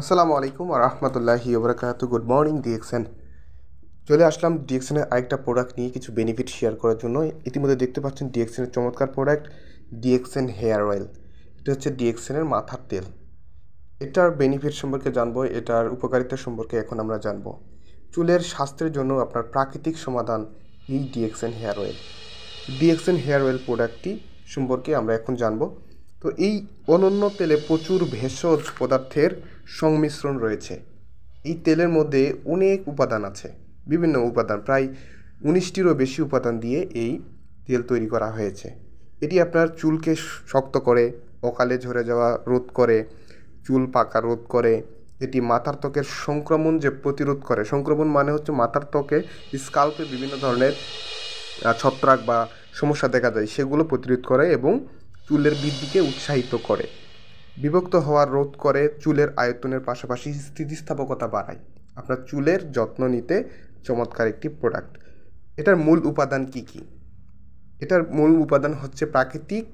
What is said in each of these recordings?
আসসালামু আলাইকুম ওয়া রাহমাতুল্লাহি ওয়া বারাকাতুহু। Good morning DXN. চলে আসলাম ডিএক্সএন এর আরেকটা প্রোডাক্ট নিয়ে কিছু বেনিফিট শেয়ার করার জন্য। ইতিমধ্যে দেখতে পাচ্ছেন ডিএক্সএন এর চমৎকার প্রোডাক্ট ডিএক্সএন হেয়ার অয়েল। এটা হচ্ছে ডিএক্সএন এর মাথার তেল। এটার বেনিফিট সম্পর্কে জানবো, এটার উপকারিতা সম্পর্কে এখন আমরা জানবো। চুলের স্বাস্থ্যের জন্য আপনার প্রাকৃতিক সমাধান এই DXN hair oil. DXN hair oil প্রোডাক্টটি সম্পর্কে আমরা এখন জানবো। তো এই অনন্য তেলে প্রচুর ভেষজ পদার্থের সংমিশ্রণ রয়েছে। এই তেলের মধ্যে অনেক উপাদান আছে, বিভিন্ন উপাদান, প্রায় 19টিরও বেশি উপাদান দিয়ে এই তেল তৈরি করা হয়েছে। এটি আপনার চুলকে শক্ত করে, অকালে ঝরে যাওয়া রোধ করে, চুল পাকা রোধ করে। এটি মাথার ত্বকের সংক্রমণ যে প্রতিরোধ করে, সংক্রমণ মানে হচ্ছে মাথার ত্বকে স্কাল্পে বিভিন্ন ধরনের ছত্রাক বা সমস্যা দেখা যায় সেগুলো প্রতিরোধ করে এবং চুলের বৃদ্ধিকে উৎসাহিত করে, বিভক্ত হওয়ার রোধ করে, চুলের আয়তনের পাশাপাশি স্থিতিস্থাপকতা বাড়ায়। আপনার চুলের যত্ন নিতে চমৎকার একটি প্রোডাক্ট। এটার মূল উপাদান কি কি? এটার মূল উপাদান হচ্ছে প্রাকৃতিক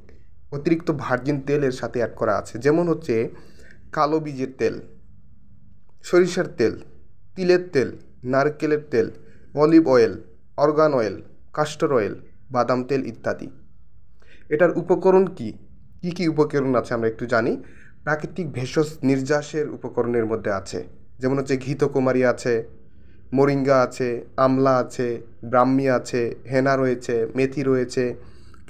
অতিরিক্ত ভার্জিন তেল এর সাথে অ্যাড করা আছে, যেমন হচ্ছে কালো বীজের তেল, সরিষার তেল, তিলের তেল, নারকেলের তেল, olive oil, organ oil, castor oil, বাদাম তেল ইত্যাদি। এটার উপকরণ কি কি কি উপকরণ আছে আমরা একটু জানি। প্রাকৃতিক ভেষজ নির্যাসের উপকরণের মধ্যে আছে, যেমন হচ্ছে ঘৃতকুমারী আছে, মোরিঙ্গা আছে, আমলা আছে, ব্রাহ্মী আছে, হেনা রয়েছে, মেথি রয়েছে,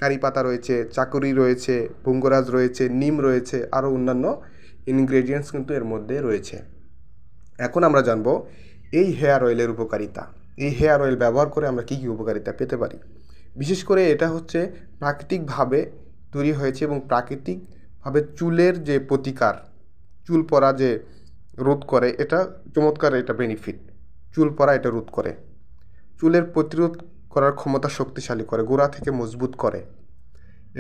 কারি পাতা রয়েছে, চাকুরি রয়েছে, ভৃঙ্গরাজ রয়েছে, নিম রয়েছে, আরও অন্যান্য ইনগ্রেডিয়েন্টস কিন্তু এর মধ্যে রয়েছে। এখন আমরা জানব এই হেয়ার অয়েলের উপকারিতা। এই হেয়ার অয়েল ব্যবহার করে আমরা কী কী উপকারিতা পেতে পারি। বিশেষ করে এটা হচ্ছে প্রাকৃতিকভাবে তৈরি হয়েছে এবং প্রাকৃতিকভাবে চুলের যে প্রতিকার, চুল পড়া যে রোধ করে, এটা চমৎকার, এটা বেনিফিট। চুল পড়া এটা রোধ করে, চুলের প্রতিরোধ করার ক্ষমতা শক্তিশালী করে, গোড়া থেকে মজবুত করে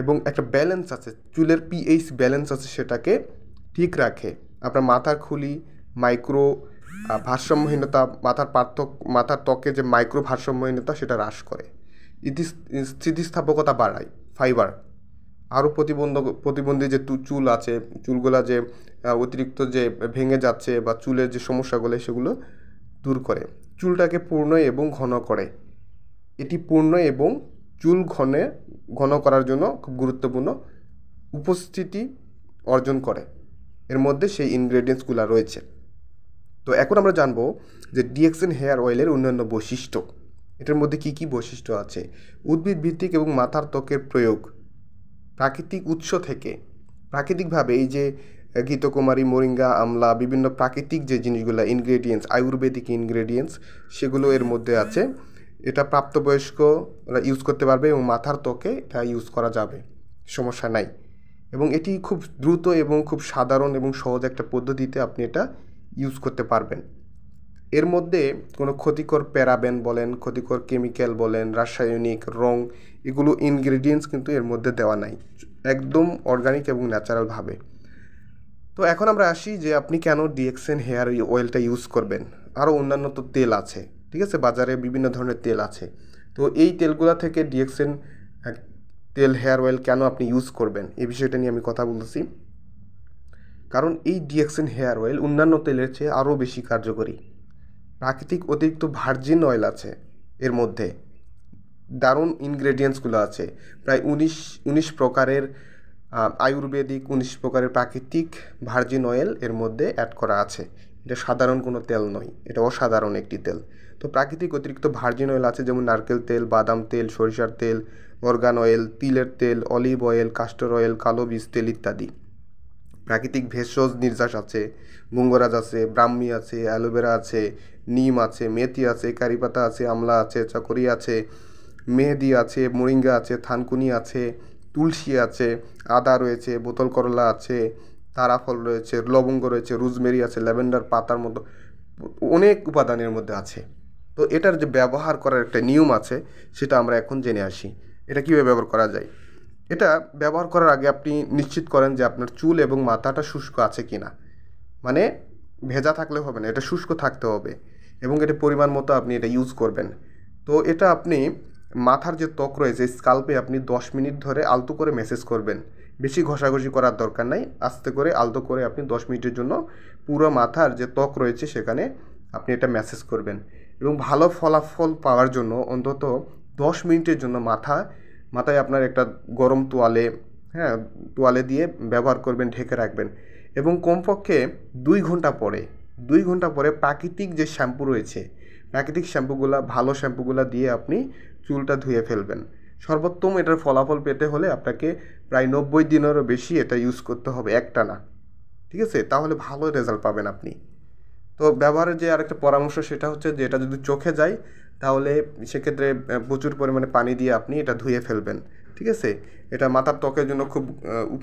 এবং একটা ব্যালেন্স আছে, চুলের পিএইচ ব্যালেন্স আছে, সেটাকে ঠিক রাখে। আপনার মাথার খুলি, মাইক্রো ভারসাম্যহীনতা, মাথার ত্বকে যে মাইক্রো ভারসাম্যহীনতা সেটা হ্রাস করে, স্থিতিস্থাপকতা বাড়ায়, ফাইবার আরও প্রতিবন্ধী যে চুল আছে, চুলগুলা যে অতিরিক্ত যে ভেঙে যাচ্ছে বা চুলের যে সমস্যাগুলো সেগুলো দূর করে, চুলটাকে পূর্ণ এবং ঘন করে। এটি পূর্ণ এবং চুল ঘন করার জন্য খুব গুরুত্বপূর্ণ উপস্থিতি অর্জন করে। এর মধ্যে সেই ইনগ্রেডিয়েন্টসগুলো রয়েছে। তো এখন আমরা জানবো যে ডিএক্সএন হেয়ার অয়েলের অন্যান্য বৈশিষ্ট্য। এটার মধ্যে কি কি বৈশিষ্ট্য আছে। উদ্ভিদ ভিত্তিক এবং মাথার ত্বকের প্রয়োগ, প্রাকৃতিক উৎস থেকে, প্রাকৃতিকভাবে এই যে ঘৃতকুমারী, মোরিঙ্গা, আমলা, বিভিন্ন প্রাকৃতিক যে জিনিসগুলো ইনগ্রেডিয়েন্টস, আয়ুর্বেদিক ইনগ্রেডিয়েন্টস, সেগুলো এর মধ্যে আছে। এটা প্রাপ্তবয়স্করা ইউজ করতে পারবে এবং মাথার ত্বকে এটা ইউজ করা যাবে, সমস্যা নাই। এবং এটি খুব দ্রুত এবং খুব সাধারণ এবং সহজ একটা পদ্ধতিতে আপনি এটা ইউজ করতে পারবেন। এর মধ্যে কোনো ক্ষতিকর প্যারাবেন বলেন, ক্ষতিকর কেমিক্যাল বলেন, রাসায়নিক রং, এগুলো ইনগ্রেডিয়েন্টস কিন্তু এর মধ্যে দেওয়া নাই, একদম অর্গানিক এবং ন্যাচারালভাবে। তো এখন আমরা আসি যে আপনি কেন ডিএক্সএন হেয়ার অয়েলটা ইউজ করবেন। আরও অন্যান্য তো তেল আছে, ঠিক আছে, বাজারে বিভিন্ন ধরনের তেল আছে। তো এই তেলগুলা থেকে ডিএক্সএন তেল হেয়ার অয়েল কেন আপনি ইউজ করবেন, এই বিষয়টা নিয়ে আমি কথা বলতেছি। কারণ এই ডিএক্সএন হেয়ার অয়েল অন্যান্য তেলের চেয়ে আরও বেশি কার্যকরী। প্রাকৃতিক অতিরিক্ত ভার্জিন অয়েল আছে এর মধ্যে, দারুণ ইনগ্রেডিয়েন্টসগুলো আছে, প্রায় 19 প্রকারের আয়ুর্বেদিক, 19 প্রকারের প্রাকৃতিক ভার্জিন অয়েল এর মধ্যে অ্যাড করা আছে। এটা সাধারণ কোনো তেল নয়, এটা অসাধারণ একটি তেল। তো প্রাকৃতিক অতিরিক্ত ভার্জিন অয়েল আছে, যেমন নারকেল তেল, বাদাম তেল, সরিষার তেল, অর্গান অয়েল, তিলের তেল, অলিভ অয়েল, কাস্টর অয়েল, কালো বীজ তেল ইত্যাদি। প্রাকৃতিক ভেষজ নির্যাস আছে, ভৃঙ্গরাজ আছে, ব্রাহ্মী আছে, অ্যালোভেরা আছে, নিম আছে, মেথি আছে, কারি পাতা আছে, আমলা আছে, চাকরি আছে, মেহেদি আছে, মোরিঙ্গা আছে, থানকুনি আছে, তুলসী আছে, আদা রয়েছে, বোতল করলা আছে, তারাফল রয়েছে, লবঙ্গ রয়েছে, রোজমেরি আছে, ল্যাভেন্ডার পাতার মতো অনেক উপাদানের মধ্যে আছে। তো এটার যে ব্যবহার করার একটা নিয়ম আছে সেটা আমরা এখন জেনে আসি। এটা কীভাবে ব্যবহার করা যায়। এটা ব্যবহার করার আগে আপনি নিশ্চিত করেন যে আপনার চুল এবং মাথাটা শুষ্ক আছে কি না, মানে ভেজা থাকলে হবে না, এটা শুষ্ক থাকতে হবে এবং এটা পরিমাণ মতো আপনি এটা ইউজ করবেন। তো এটা আপনি মাথার যে ত্বক রয়েছে স্কাল্পে আপনি 10 মিনিট ধরে আলতো করে ম্যাসেজ করবেন বেশি ঘষাঘষি করার দরকার নাই, আস্তে করে আলতো করে আপনি 10 মিনিটের জন্য পুরো মাথার যে ত্বক রয়েছে সেখানে আপনি এটা ম্যাসেজ করবেন। এবং ভালো ফলাফল পাওয়ার জন্য অন্তত 10 মিনিটের জন্য মাথায় আপনার একটা গরম তোয়ালে দিয়ে ব্যবহার করবেন, ঢেকে রাখবেন। এবং কমপক্ষে 2 ঘন্টা পরে প্রাকৃতিক যে শ্যাম্পু রয়েছে, প্রাকৃতিক ভালো শ্যাম্পুগুলা দিয়ে আপনি চুলটা ধুয়ে ফেলবেন। সর্বোত্তম এটার ফলাফল পেতে হলে আপনাকে প্রায় 90 দিনেরও বেশি এটা ইউজ করতে হবে একটানা, ঠিক আছে? তাহলে ভালো রেজাল্ট পাবেন আপনি। তো ব্যবহারের যে আরেকটা পরামর্শ সেটা হচ্ছে যে এটা যদি চোখে যায় তাহলে সেক্ষেত্রে প্রচুর পরিমাণে পানি দিয়ে আপনি এটা ধুয়ে ফেলবেন, ঠিক আছে? এটা মাথার ত্বকের জন্য খুব